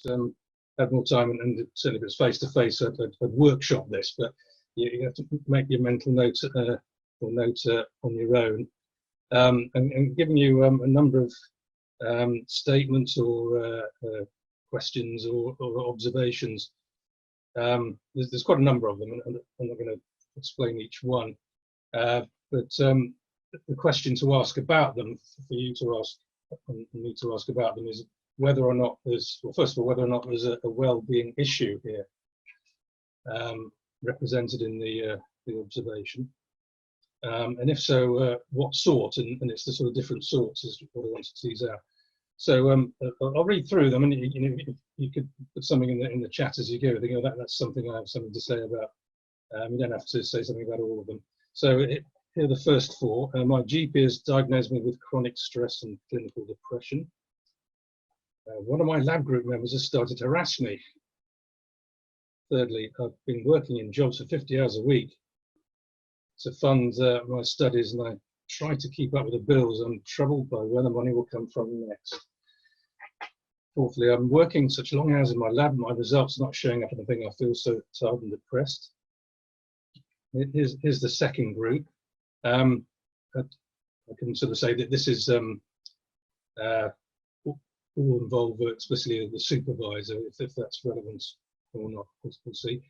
had more time, and certainly if it's face to face, I'd workshop this. But you have to make your mental note or note on your own, and giving you a number of statements or questions or observations. There's quite a number of them, and I'm not going to explain each one. But the question to ask about them, for you to ask and me to ask about them, is whether or not there's, well, first of all, whether or not there's a well-being issue here represented in the observation, and if so, what sort? And it's the sort of different sorts is what I want to tease out. So I'll read through them, and you could put something in the chat as you go. Think, oh, that's something I have something to say about. You don't have to say something about all of them. So here are the first four. My GP has diagnosed me with chronic stress and clinical depression. One of my lab group members has started to harass me. Thirdly, I've been working in jobs for 50 hours a week to fund my studies, and I try to keep up with the bills. I'm troubled by where the money will come from next. Fourthly, I'm working such long hours in my lab, my results not showing up, and I think I feel so tired and depressed. Here's the second group. I can sort of say that this is all involve explicitly the supervisor, if that's relevant or not, we'll see.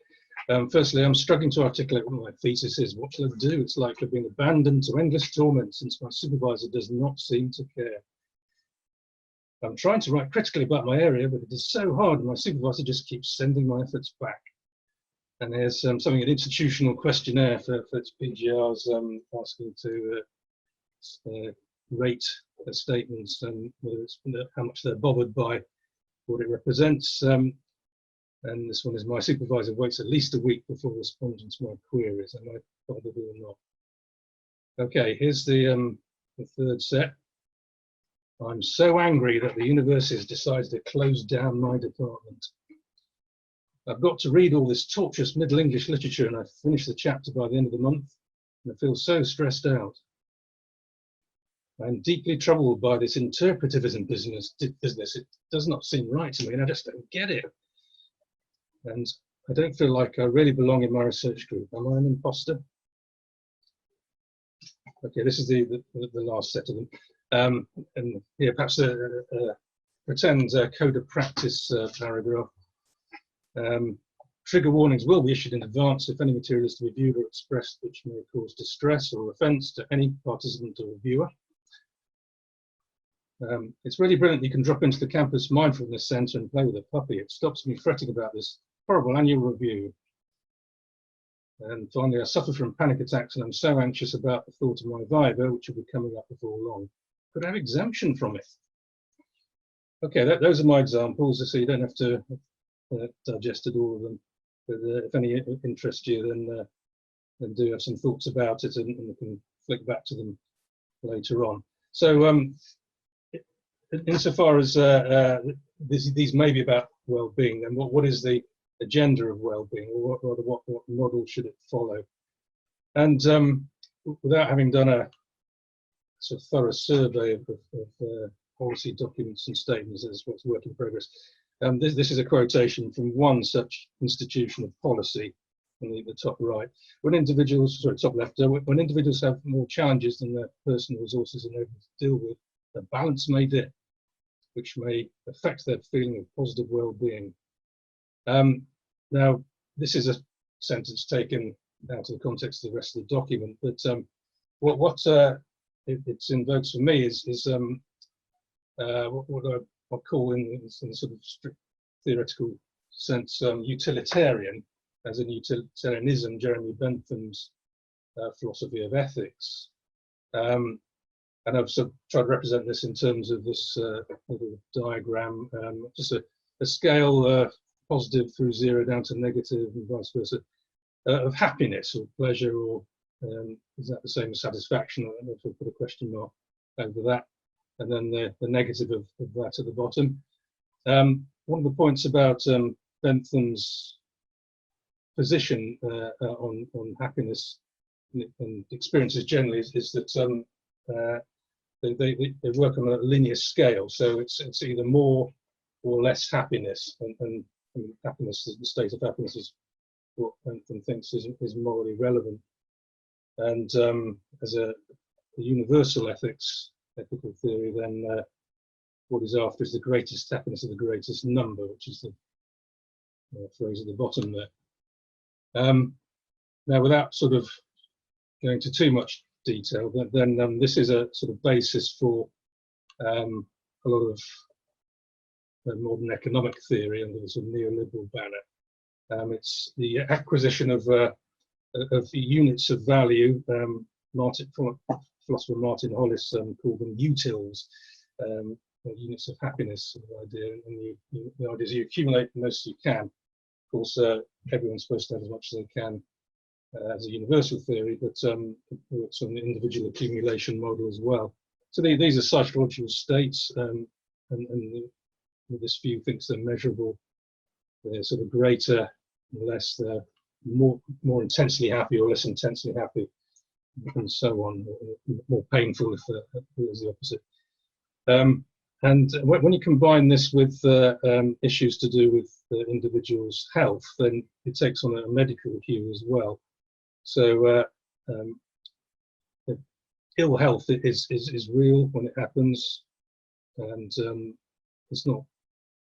Firstly, I'm struggling to articulate what my thesis is. What shall I do? It's like I've been abandoned to endless torment since my supervisor does not seem to care. I'm trying to write critically about my area, but it is so hard, and my supervisor just keeps sending my efforts back. And there's something, an institutional questionnaire for its PGRs, asking to rate their statements and whether it's, how much they're bothered by what it represents. And this one is, my supervisor waits at least a week before responding to my queries. Am I bothered or not? Okay, here's the third set. I'm so angry that the university has decided to close down my department. I've got to read all this torturous Middle English literature, and I finish the chapter by the end of the month, and I feel so stressed out. I'm deeply troubled by this interpretivism business. It does not seem right to me, and I just don't get it. And I don't feel like I really belong in my research group. Am I an imposter? Okay, this is the last set of them. And here, perhaps a pretend code of practice paragraph. Trigger warnings will be issued in advance if any material is to be viewed or expressed which may cause distress or offence to any participant or viewer. It's really brilliant you can drop into the campus mindfulness centre and play with a puppy. It stops me fretting about this horrible annual review. And finally, I suffer from panic attacks, and I'm so anxious about the thought of my viva, which will be coming up before long. Could I have exemption from it? Okay, those are my examples, so you don't have to digest all of them. But if any interest you, then do have some thoughts about it, and we can flick back to them later on. So, insofar as these may be about well-being, then what is the agenda of well-being, or what model should it follow? And without having done a sort of thorough survey of policy documents and statements, as what's work in progress, this is a quotation from one such institution of policy in the top right. When individuals, sorry, top left, when individuals have more challenges than their personal resources are able to deal with, the balance may dip, which may affect their feeling of positive well-being. Now, this is a sentence taken out of the context of the rest of the document, but what it invokes for me is what I call in sort of strict theoretical sense utilitarian, as in utilitarianism, Jeremy Bentham's philosophy of ethics. And I've sort of tried to represent this in terms of this little diagram, just a scale, positive through 0 down to negative and vice versa, of happiness or pleasure, or is that the same as satisfaction? I don't know if we'll put a question mark over that. And then the negative of that at the bottom. One of the points about Bentham's position on happiness and experiences generally is that they work on a linear scale. So it's either more or less happiness, and happiness, the state of happiness, is what Bentham thinks is morally relevant. And as a universal ethical theory, then what is after is the greatest happiness of the greatest number, which is the phrase at the bottom there. Now, without sort of going into too much detail, then this is a sort of basis for a lot of modern economic theory under the sort of neoliberal banner. It's the acquisition of units of value. Philosopher Martin Hollis called them utils, units of happiness, idea. And the idea is you accumulate the most you can. Of course, everyone's supposed to have as much as they can as a universal theory, but it's an individual accumulation model as well. So these are psychological states, and this view thinks they're measurable. They're sort of greater, less, they're more intensely happy or less intensely happy, and so on. More painful if it was the opposite. And when you combine this with issues to do with the individual's health, then it takes on a medical hue as well. So ill health is real when it happens, and it's not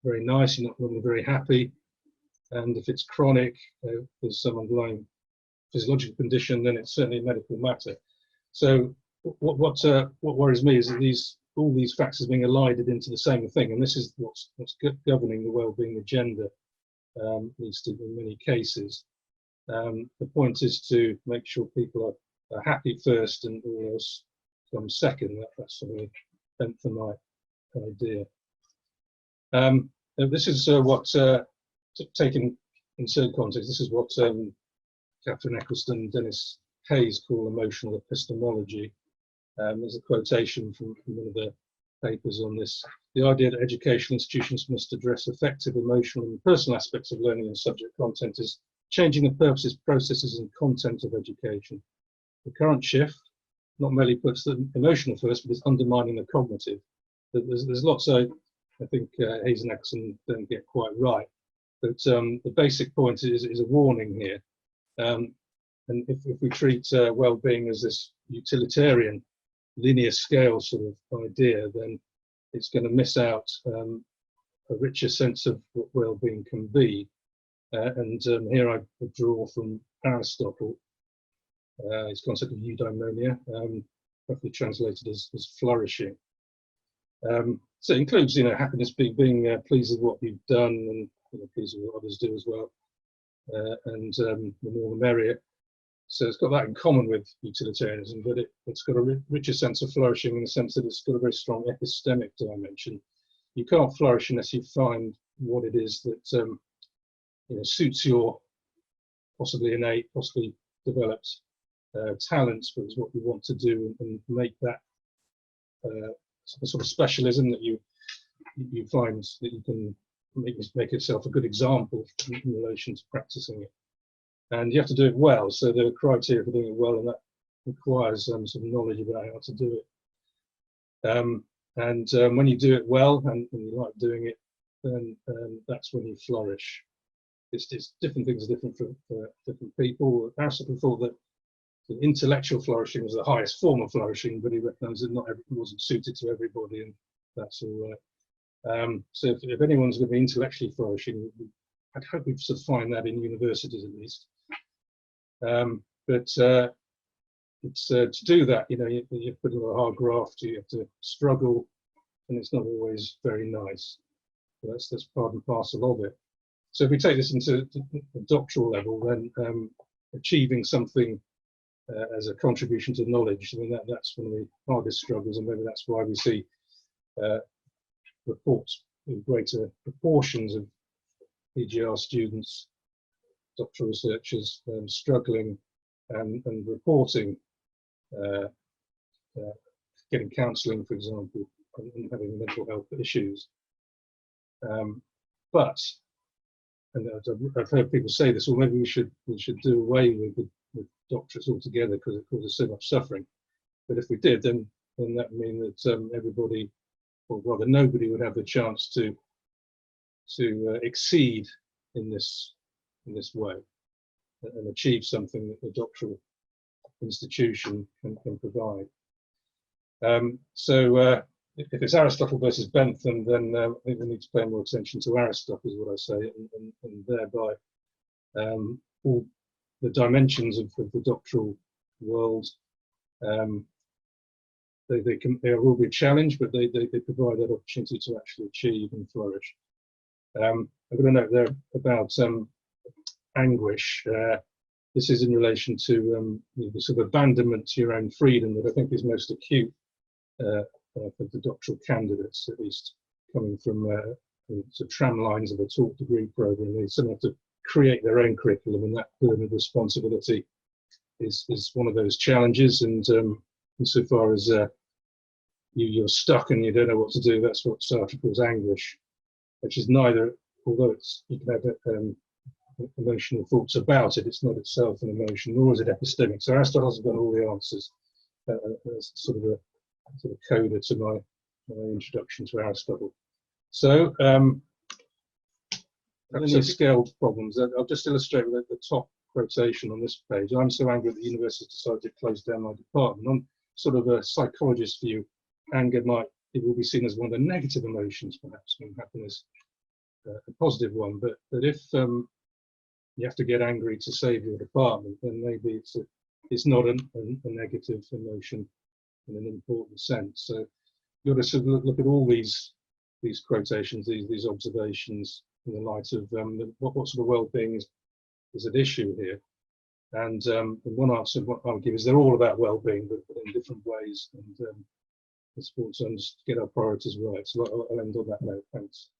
very nice. You're not normally very happy. And if it's chronic, there's some underlying physiological condition, then it's certainly a medical matter. So what worries me is that all these factors being elided into the same thing, and this is what's governing the wellbeing agenda, at least in many cases. The point is to make sure people are happy first, and all else comes second. That's sort of a Benthamite idea. This is what, taken in certain contexts, this is what Catherine Eccleston and Dennis Hayes call emotional epistemology. There's a quotation from one of the papers on this. The idea that educational institutions must address effective emotional and personal aspects of learning and subject content is changing the purposes, processes, and content of education. The current shift not merely puts the emotional first, but is undermining the cognitive. There's lots I think Hayes and Eccleston don't get quite right, but the basic point is a warning here. And if we treat well-being as this utilitarian, linear scale sort of idea, then it's going to miss out a richer sense of what well-being can be. And here I draw from Aristotle, his concept of eudaimonia, roughly translated as flourishing. So it includes, happiness, being pleased with what you've done, and pleased with what others do as well, and the more the merrier. So it's got that in common with utilitarianism, but it's got a richer sense of flourishing in the sense that it's got a very strong epistemic dimension. You can't flourish unless you find what it is that suits your possibly innate, possibly developed talents, but it's what you want to do, and make that sort of specialism that you find that you can make yourself a good example in relation to practicing it. And you have to do it well. So there are criteria for doing it well, and that requires some knowledge about how to do it. When you do it well and you like doing it, then that's when you flourish. It's different things are different for different people. Aristotle thought that intellectual flourishing was the highest form of flourishing, but he recognised that it wasn't suited to everybody, and that's all right. So if anyone's going to be intellectually flourishing, I'd hope we sort of find that in universities at least. But it's to do that, you put in a hard graft, you have to struggle, and it's not always very nice. But that's part and parcel of it. So if we take this into the doctoral level, then achieving something as a contribution to knowledge, I mean that's one of the hardest struggles, and maybe that's why we see reports in greater proportions of PGR students, doctoral researchers struggling and reporting, getting counselling, for example, and having mental health issues. But, and I've heard people say this, well, maybe we should do away with doctorates altogether because it causes so much suffering. But if we did, then that would mean that everybody, or rather nobody, would have the chance to to exceed in this way and achieve something that the doctoral institution can provide. If it's Aristotle versus Bentham, then I think we need to pay more attention to Aristotle, is what I say, and thereby all the dimensions of the doctoral world. They will be a challenge, but they provide that opportunity to actually achieve and flourish. I'm going to note there about anguish. This is in relation to the sort of abandonment to your own freedom that I think is most acute for the doctoral candidates, at least coming from the tram lines of a taught degree program. They sort of have to create their own curriculum, and that burden of responsibility is one of those challenges. And insofar as you're stuck and you don't know what to do, that's what Sartre calls anguish, which is neither, although you can have emotional thoughts about it, it's not itself an emotion, nor is it epistemic. So Aristotle hasn't got all the answers. As sort of coda to my introduction to Aristotle. So, any scaled problems. I'll just illustrate with the top quotation on this page. I'm so angry that the university decided to close down my department. On sort of a psychologist's view, anger it will be seen as one of the negative emotions, perhaps, when happiness a positive one. But if you have to get angry to save your department, then maybe it's not a negative emotion in an important sense. So you've got to sort of look at all these quotations, these observations in the light of what sort of well-being is at issue here. And one answer what I'll give is they're all about well-being, but in different ways. And it's important to get our priorities right. So I'll end on that note. Thanks.